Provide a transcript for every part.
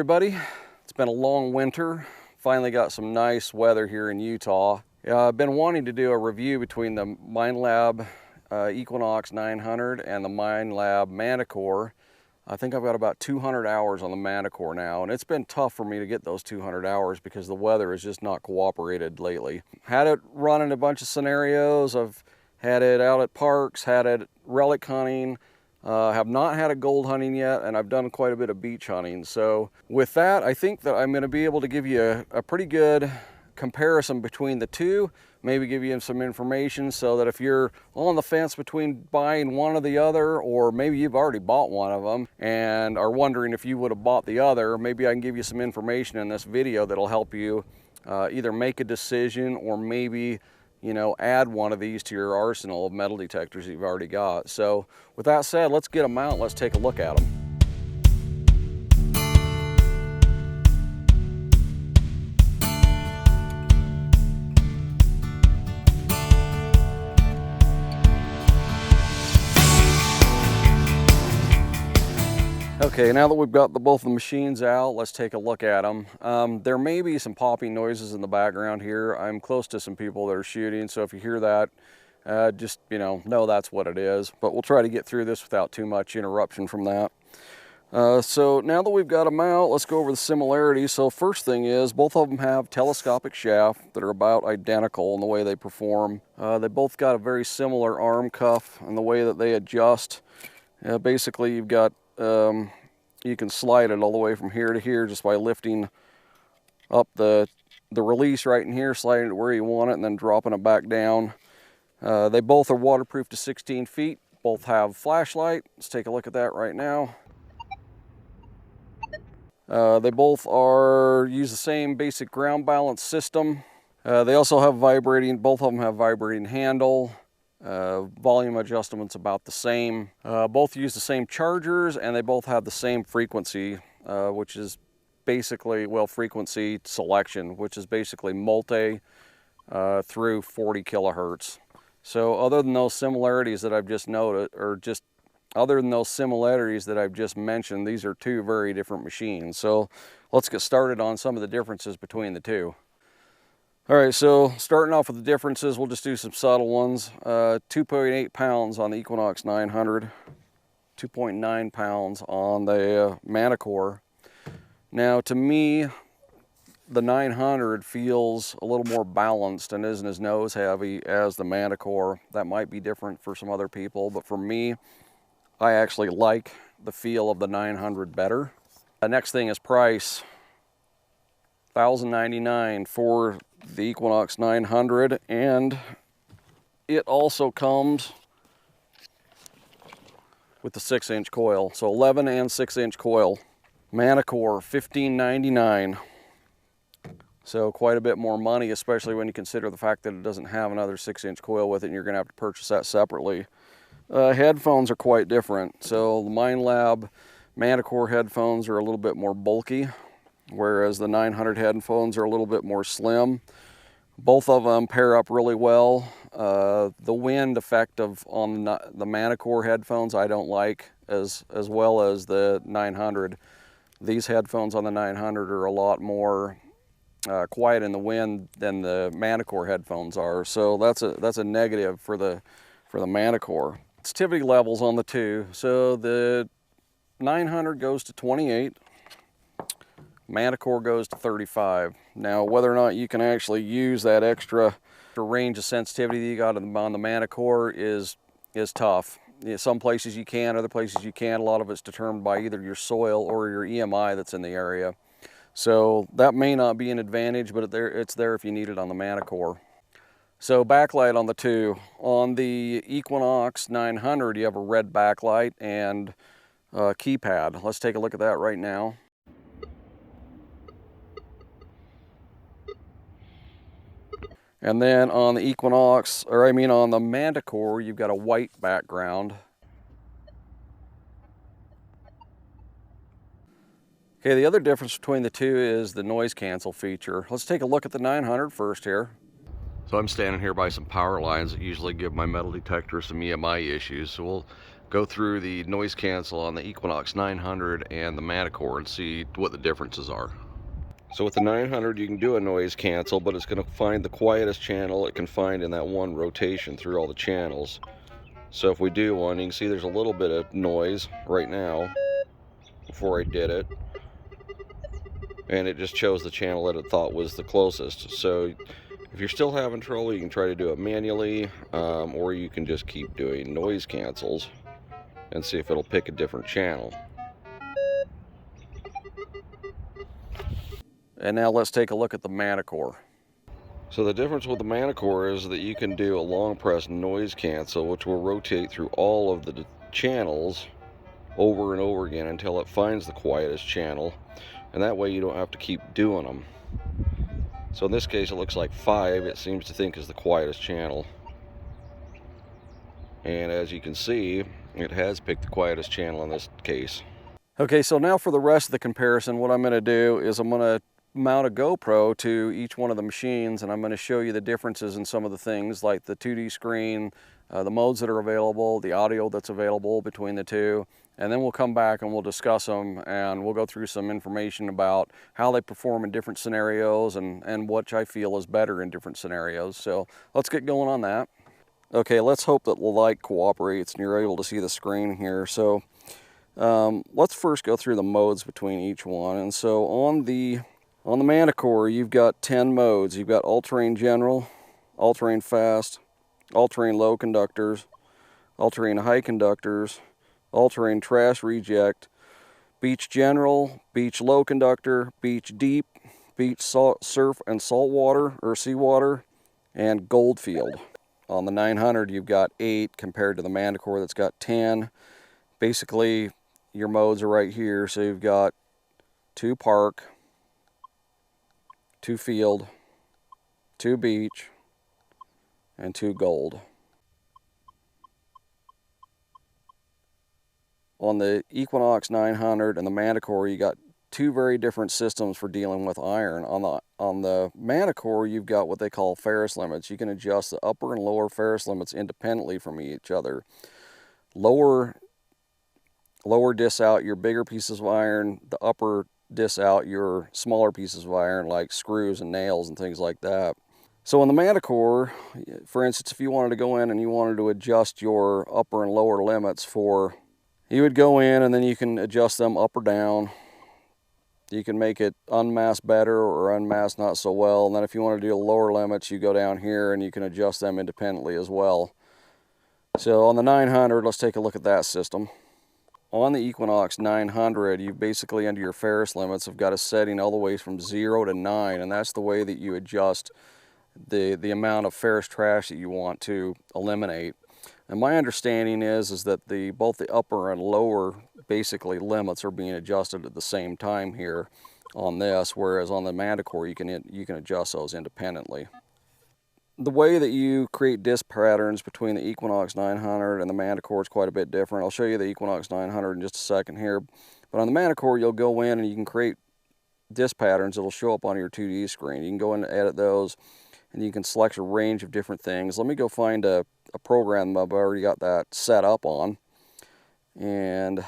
everybody. It's been a long winter. Finally got some nice weather here in Utah. I've been wanting to do a review between the Minelab Equinox 900 and the Minelab Manticore. I think I've got about 200 hours on the Manticore now, and it's been tough for me to get those 200 hours because the weather has just not cooperated lately. Had it running a bunch of scenarios. I've had it out at parks, had it relic hunting, have not had a gold hunting yet, and I've done quite a bit of beach hunting. So with that, I think that I'm going to be able to give you a pretty good comparison between the two, maybe give you some information so that if you're on the fence between buying one or the other, or maybe you've already bought one of them and are wondering if you would have bought the other, maybe I can give you some information in this video that'll help you either make a decision or maybe add one of these to your arsenal of metal detectors that you've already got. So with that said, let's get them out. Let's take a look at them. Okay, now that we've got both the machines out, let's take a look at them. There may be some popping noises in the background here. I'm close to some people that are shooting, so if you hear that, just know that's what it is. But we'll try to get through this without too much interruption from that. So now that we've got them out, let's go over the similarities. So first thing is, both of them have telescopic shaft that are about identical in the way they perform. They both got a very similar arm cuff and the way that they adjust. Basically, you've got you can slide it all the way from here to here just by lifting up the release right in here, sliding it where you want it, and then dropping it back down. They both are waterproof to 16 feet. Both have flashlight. Let's take a look at that right now. They both use the same basic ground balance system. They also have both of them have vibrating handle. Volume adjustment's about the same. Both use the same chargers, and they both have the same frequency, which is basically, frequency selection, which is basically multi through 40 kilohertz. So other than those similarities that I've just noted, other than those similarities that I've just mentioned, these are two very different machines. So let's get started on some of the differences between the two. All right, so starting off with the differences, we'll just do some subtle ones. 2.8 pounds on the Equinox 900, 2.9 pounds on the Manticore. Now, to me, the 900 feels a little more balanced and isn't as nose heavy as the Manticore. That might be different for some other people, but for me, I actually like the feel of the 900 better. The next thing is price. $1,099 for the Equinox 900, and it also comes with the 6-inch coil. So 11 and 6-inch coil. Manticore, $1,599. So quite a bit more money, especially when you consider the fact that it doesn't have another 6-inch coil with it, and you're gonna have to purchase that separately. Headphones are quite different. So the Minelab Manticore headphones are a little bit more bulky, whereas the 900 headphones are a little bit more slim. Both of them pair up really well. The wind effect on the Manticore headphones I don't like as well as the 900. These headphones on the 900 are a lot more quiet in the wind than the Manticore headphones are. So that's a negative for the Manticore. Sensitivity levels on the two. So the 900 goes to 28. Manticore goes to 35. Now, whether or not you can actually use that extra range of sensitivity that you got on the Manticore is tough. Some places you can, other places you can't. A lot of it's determined by either your soil or your EMI that's in the area. So that may not be an advantage, but it's there if you need it on the Manticore. So backlight on the two. On the Equinox 900, you have a red backlight and a keypad. Let's take a look at that right now. And then on the on the Manticore, you've got a white background. Okay, the other difference between the two is the noise cancel feature. Let's take a look at the 900 first here. So I'm standing here by some power lines that usually give my metal detector some EMI issues. So we'll go through the noise cancel on the Equinox 900 and the Manticore and see what the differences are. So with the 900 you can do a noise cancel, but it's going to find the quietest channel it can find in that one rotation through all the channels. So if we do one, you can see there's a little bit of noise right now before I did it, and it just chose the channel that it thought was the closest. So if you're still having trouble, you can try to do it manually, or you can just keep doing noise cancels and see if it'll pick a different channel. And now let's take a look at the Manticore. So the difference with the Manticore is that you can do a long press noise cancel, which will rotate through all of the channels over and over again until it finds the quietest channel, and that way you don't have to keep doing them. So in this case it looks like 5 it seems to think is the quietest channel, and as you can see it has picked the quietest channel in this case. Okay, so now for the rest of the comparison, what I'm going to do is I'm going to mount a GoPro to each one of the machines, and I'm going to show you the differences in some of the things like the 2D screen, the modes that are available, the audio that's available between the two, and then we'll come back and we'll discuss them, and we'll go through some information about how they perform in different scenarios and which I feel is better in different scenarios. So let's get going on that. Okay, let's hope that the light cooperates and you're able to see the screen here. So let's first go through the modes between each one. And so on the Manticore, you've got 10 modes. You've got all-terrain general, all-terrain fast, all-terrain low conductors, all-terrain high conductors, all-terrain trash reject, beach general, beach low conductor, beach deep, beach surf and saltwater or seawater, and goldfield. On the 900, you've got 8 compared to the Manticore that's got 10. Basically, your modes are right here. So you've got 2 park, 2 field, 2 beach, and 2 gold. On the Equinox 900 and the Manticore, you got 2 very different systems for dealing with iron. On the Manticore, you've got what they call ferrous limits. You can adjust the upper and lower ferrous limits independently from each other. Lower dis out your bigger pieces of iron, the upper dis out your smaller pieces of iron like screws and nails and things like that. So on the Manticore, for instance, if you wanted to go in and you wanted to adjust your upper and lower limits you would go in and then you can adjust them up or down. You can make it unmask better or unmask not so well. And then if you want to do the lower limits, you go down here and you can adjust them independently as well. So on the 900, let's take a look at that system. On the Equinox 900, you basically under your ferrous limits have got a setting all the way from 0 to 9, and that's the way that you adjust the amount of ferrous trash that you want to eliminate. And my understanding is that both the upper and lower basically limits are being adjusted at the same time here on this, whereas on the Manticore you can adjust those independently. The way that you create disc patterns between the Equinox 900 and the Manticore is quite a bit different. I'll show you the Equinox 900 in just a second here. But on the Manticore, you'll go in and you can create disc patterns that'll show up on your 2D screen. You can go in and edit those, and you can select a range of different things. Let me go find a program I've already got that set up on. And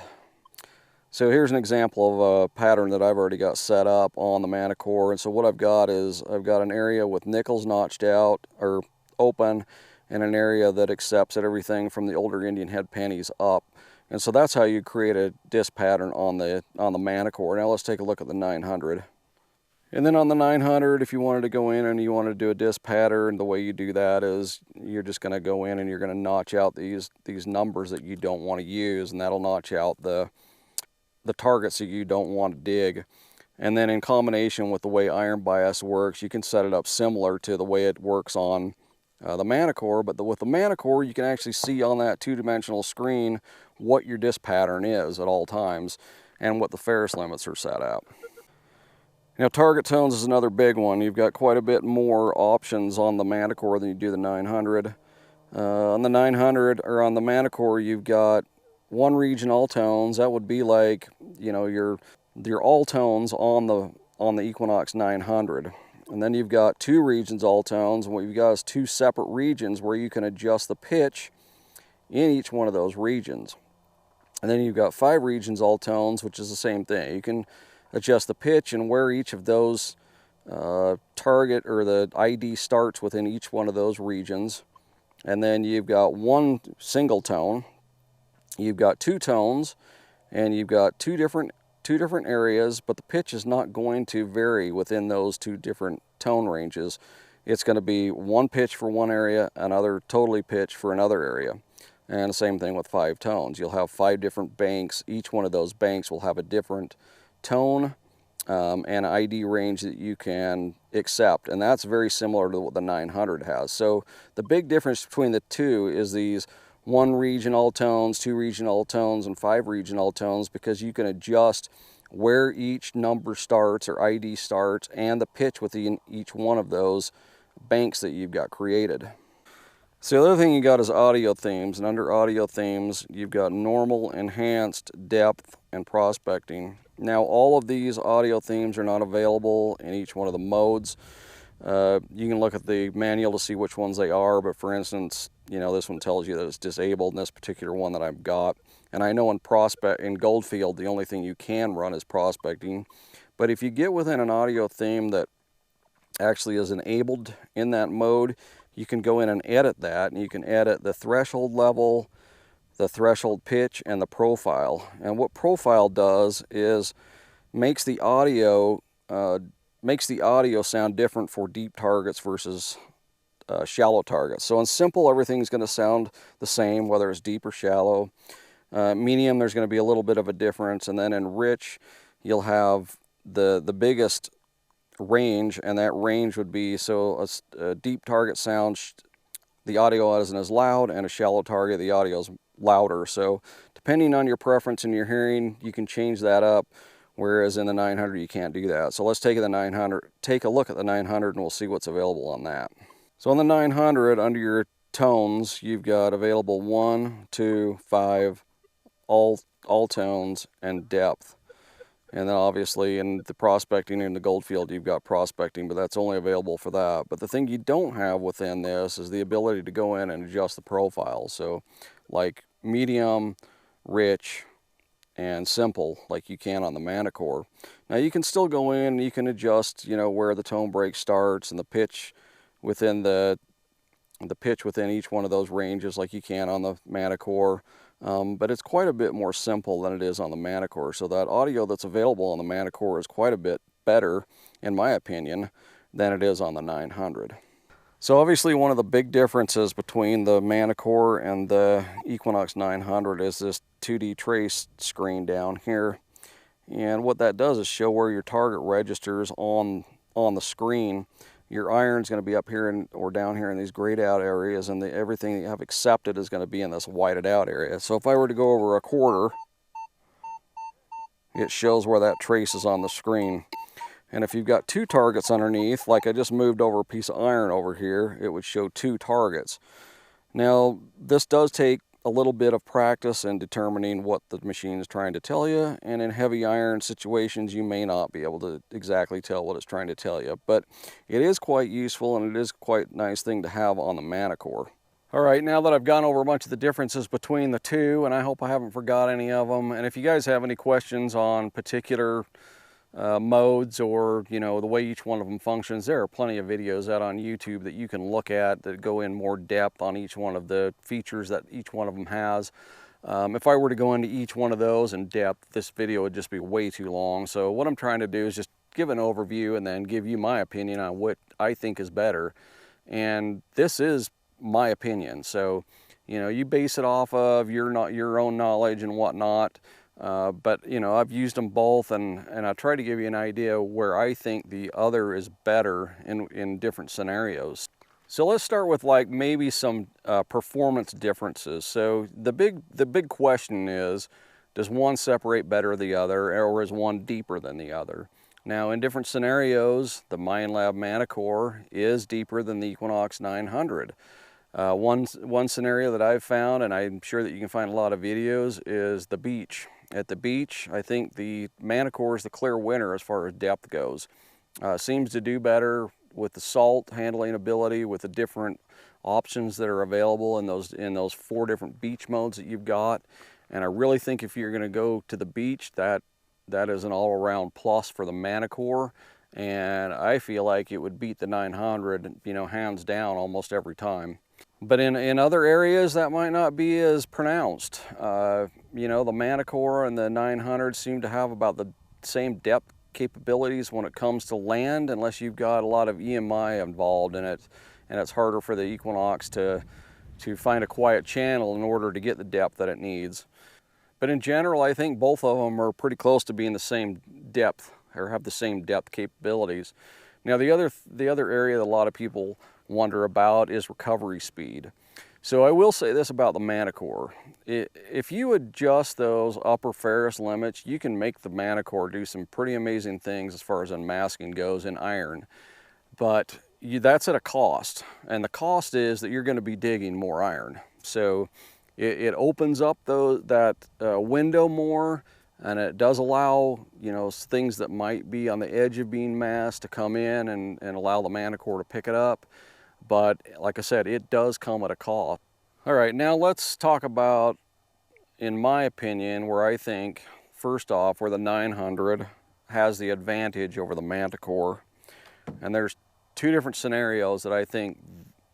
so here's an example of a pattern that I've already got set up on the Manticore. And so what I've got is I've got an area with nickels notched out or open, and an area that accepts everything from the older Indian head pennies up. And so that's how you create a disc pattern on the Manticore. Now let's take a look at the 900. And then on the 900, if you wanted to go in and you wanted to do a disc pattern, the way you do that is you're just going to go in and you're going to notch out these numbers that you don't want to use, and that'll notch out the targets that you don't want to dig. And then in combination with the way iron bias works, you can set it up similar to the way it works on the Manticore, but with the Manticore you can actually see on that 2-dimensional screen what your disc pattern is at all times and what the ferrous limits are set at. Now target tones is another big one. You've got quite a bit more options on the Manticore than you do the 900. On the 900 or on the Manticore, you've got 1 region all tones. That would be like, you know, your all tones on the Equinox 900. And then you've got 2 regions all tones, and what you've got is 2 separate regions where you can adjust the pitch in each one of those regions. And then you've got 5 regions all tones, which is the same thing. You can adjust the pitch and where each of those target or the ID starts within each one of those regions. And then you've got 1 single tone, you've got 2 tones, and you've got two different areas, but the pitch is not going to vary within those 2 different tone ranges. It's going to be 1 pitch for one area, another totally pitch for another area. And the same thing with 5 tones. You'll have 5 different banks. Each one of those banks will have a different tone and ID range that you can accept. And that's very similar to what the 900 has. So the big difference between the two is these 1 region all tones, 2 region all tones, and 5 region all tones, because you can adjust where each number starts or ID starts and the pitch within each one of those banks that you've got created. So the other thing you got is audio themes, and under audio themes you've got normal, enhanced, depth, and prospecting. Now all of these audio themes are not available in each one of the modes. You can look at the manual to see which ones they are, but for instance, you know, this one tells you that it's disabled in this particular one that I've got. And I know in Goldfield the only thing you can run is prospecting. But if you get within an audio theme that actually is enabled in that mode, you can go in and edit that, and you can edit the threshold level, the threshold pitch, and the profile. And what profile does is makes the audio sound different for deep targets versus shallow targets. So in simple, everything's going to sound the same, whether it's deep or shallow. Medium, there's going to be a little bit of a difference, and then in rich, you'll have the biggest range, and that range would be, so a deep target sound, the audio isn't as loud, and a shallow target, the audio is louder. So depending on your preference and your hearing, you can change that up, whereas in the 900 you can't do that. So let's take a look at the 900 and we'll see what's available on that. So on the 900, under your tones, you've got available 1, 2, 5, all tones, and depth. And then obviously in the prospecting in the Goldfield, you've got prospecting, but that's only available for that. But the thing you don't have within this is the ability to go in and adjust the profiles. So like medium, rich, and simple, like you can on the Manticore. Now you can still go in and you can adjust, you know, where the tone break starts and the pitch within pitch within each one of those ranges, like you can on the Manticore. But it's quite a bit more simple than it is on the Manticore. So that audio that's available on the Manticore is quite a bit better, in my opinion, than it is on the 900. So obviously one of the big differences between the Manticore and the Equinox 900 is this 2D trace screen down here. And what that does is show where your target registers on the screen. Your iron's going to be up here or down here in these grayed out areas, and everything that you have accepted is going to be in this whited out area. So if I were to go over a quarter, it shows where that trace is on the screen. And if you've got 2 targets underneath, like I just moved over a piece of iron over here, it would show 2 targets. Now this does take a little bit of practice in determining what the machine is trying to tell you, and in heavy iron situations you may not be able to exactly tell what it's trying to tell you, but it is quite useful and it is quite a nice thing to have on the Manticore. Alright, now that I've gone over a bunch of the differences between the two, and I hope I haven't forgot any of them, and if you guys have any questions on particular modes, or you know, the way each one of them functions, there are plenty of videos out on YouTube that you can look at that go in more depth on each one of the features that each one of them has. If I were to go into each one of those in depth, this video would just be way too long. So what I'm trying to do is just give an overview and then give you my opinion on what I think is better. And this is my opinion, so you know, you base it off of your own knowledge and whatnot. But you know, I've used them both, and I try to give you an idea where I think the other is better in different scenarios. So let's start with like maybe some performance differences. So the big question is, does one separate better than the other, or is one deeper than the other? Now in different scenarios, the Minelab Manticore is deeper than the Equinox 900. One scenario that I've found, and I'm sure that you can find a lot of videos, is the beach. At the beach, I think the Manticore is the clear winner as far as depth goes. Seems to do better with the salt handling ability, with the different options that are available in those 4 different beach modes that you've got. And I really think if you're going to go to the beach, that is an all-around plus for the Manticore. And I feel like it would beat the 900, you know, hands down almost every time. But in other areas, that might not be as pronounced. You know, the Manticore and the 900 seem to have about the same depth capabilities when it comes to land, unless you've got a lot of EMI involved in it, and it's harder for the Equinox to find a quiet channel in order to get the depth that it needs. But in general, I think both of them are pretty close to being the same depth, or have the same depth capabilities. Now the other area that a lot of people wonder about is recovery speed. So I will say this about the Manticore. If you adjust those upper ferrous limits, you can make the Manticore do some pretty amazing things as far as unmasking goes in iron. But that's at a cost, and the cost is that you're going to be digging more iron. So it opens up that window more, and it does allow, you know, things that might be on the edge of being masked to come in and allow the Manticore to pick it up. But like I said, it does come at a cost. All right, now let's talk about, in my opinion, where I think, first off, where the 900 has the advantage over the Manticore. And there's two different scenarios that I think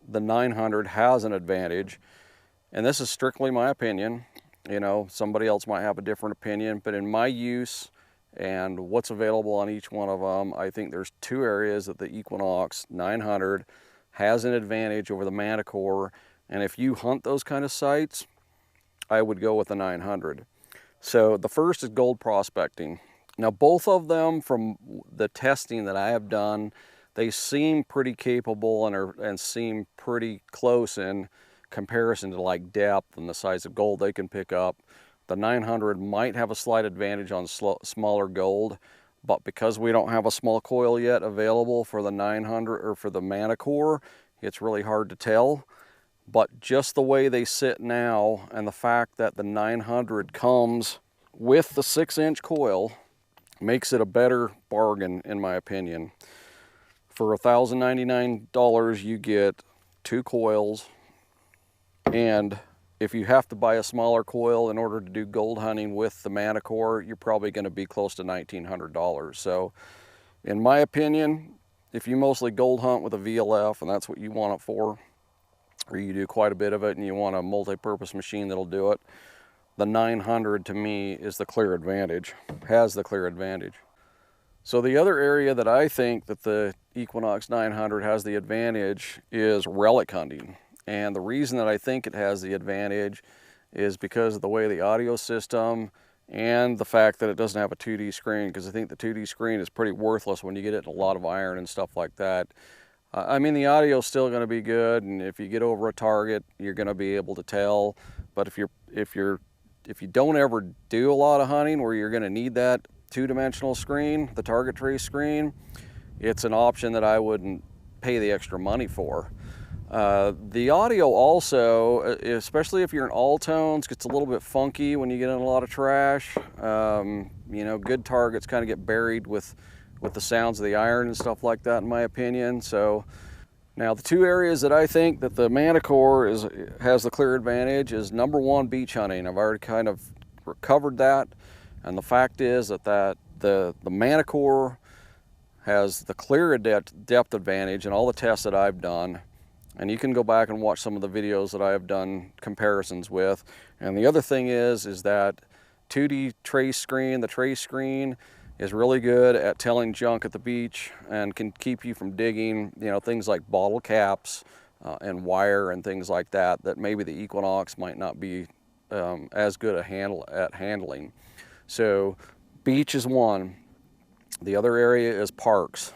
the 900 has an advantage. And this is strictly my opinion. You know, somebody else might have a different opinion, but in my use and what's available on each one of them, I think there's two areas that the Equinox 900 has an advantage over the Manticore. And if you hunt those kind of sites, I would go with the 900. So the first is gold prospecting. Now both of them, from the testing that I have done, they seem pretty capable and seem pretty close in comparison to like depth and the size of gold they can pick up. The 900 might have a slight advantage on smaller gold, but because we don't have a small coil yet available for the 900 or for the Manticore, it's really hard to tell. But just the way they sit now, and the fact that the 900 comes with the 6-inch coil, makes it a better bargain in my opinion. For $1,099 you get 2 coils, and if you have to buy a smaller coil in order to do gold hunting with the Manticore, you're probably going to be close to $1,900. So in my opinion, if you mostly gold hunt with a VLF and that's what you want it for, or you do quite a bit of it and you want a multi-purpose machine that'll do it, the 900 to me is the clear advantage, has the clear advantage. So the other area that I think that the Equinox 900 has the advantage is relic hunting. And the reason that I think it has the advantage is because of the way the audio system and the fact that it doesn't have a 2D screen, because I think the 2D screen is pretty worthless when you get it in a lot of iron and stuff like that. I mean, the audio is still going to be good, and if you get over a target, you're going to be able to tell. But if you don't ever do a lot of hunting where you're going to need that two-dimensional screen, the target trace screen, it's an option that I wouldn't pay the extra money for. The audio also, especially if you're in all tones, gets a little bit funky when you get in a lot of trash. You know, good targets kind of get buried with the sounds of the iron and stuff like that, in my opinion. So now the two areas that I think that the Manticore has the clear advantage is number one, beach hunting. I've already kind of covered that, and the fact is that the Manticore has the clear depth advantage in all the tests that I've done. And you can go back and watch some of the videos that I have done comparisons with. And the other thing is that 2D trace screen, the trace screen is really good at telling junk at the beach and can keep you from digging, you know, things like bottle caps and wire and things like that maybe the Equinox might not be as good at handling. So beach is one. The other area is parks.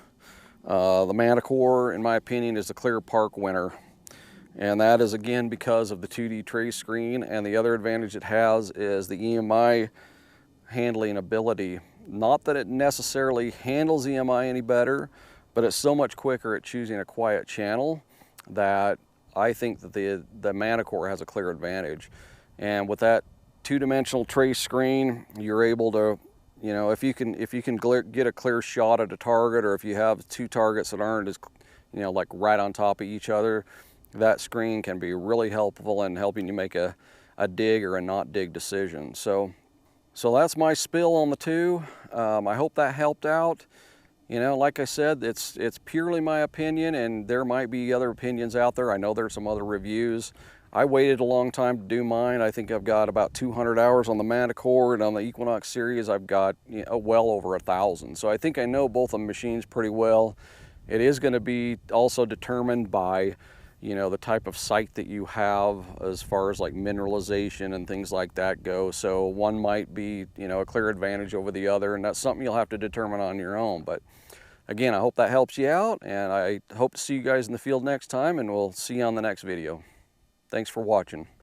The Manticore, in my opinion, is the clear park winner. And that is, again, because of the 2D trace screen. And the other advantage it has is the EMI handling ability. Not that it necessarily handles EMI any better, but it's so much quicker at choosing a quiet channel that I think that the Manticore has a clear advantage. And with that two-dimensional trace screen, you're able to, you know, if you can get a clear shot at a target, or if you have two targets that aren't as, you know, like right on top of each other, that screen can be really helpful in helping you make a a dig or a not dig decision. So that's my spill on the two. I hope that helped out. You know, like I said, it's purely my opinion, and there might be other opinions out there. I know there's some other reviews. I waited a long time to do mine. I think I've got about 200 hours on the Manticore, and on the Equinox series I've got, you know, well over 1,000. So I think I know both of the machines pretty well. It is going to be also determined by, you know, the type of site that you have as far as like mineralization and things like that go. So one might be, you know, a clear advantage over the other, and that's something you'll have to determine on your own. But again, I hope that helps you out, and I hope to see you guys in the field next time, and we'll see you on the next video. Thanks for watching.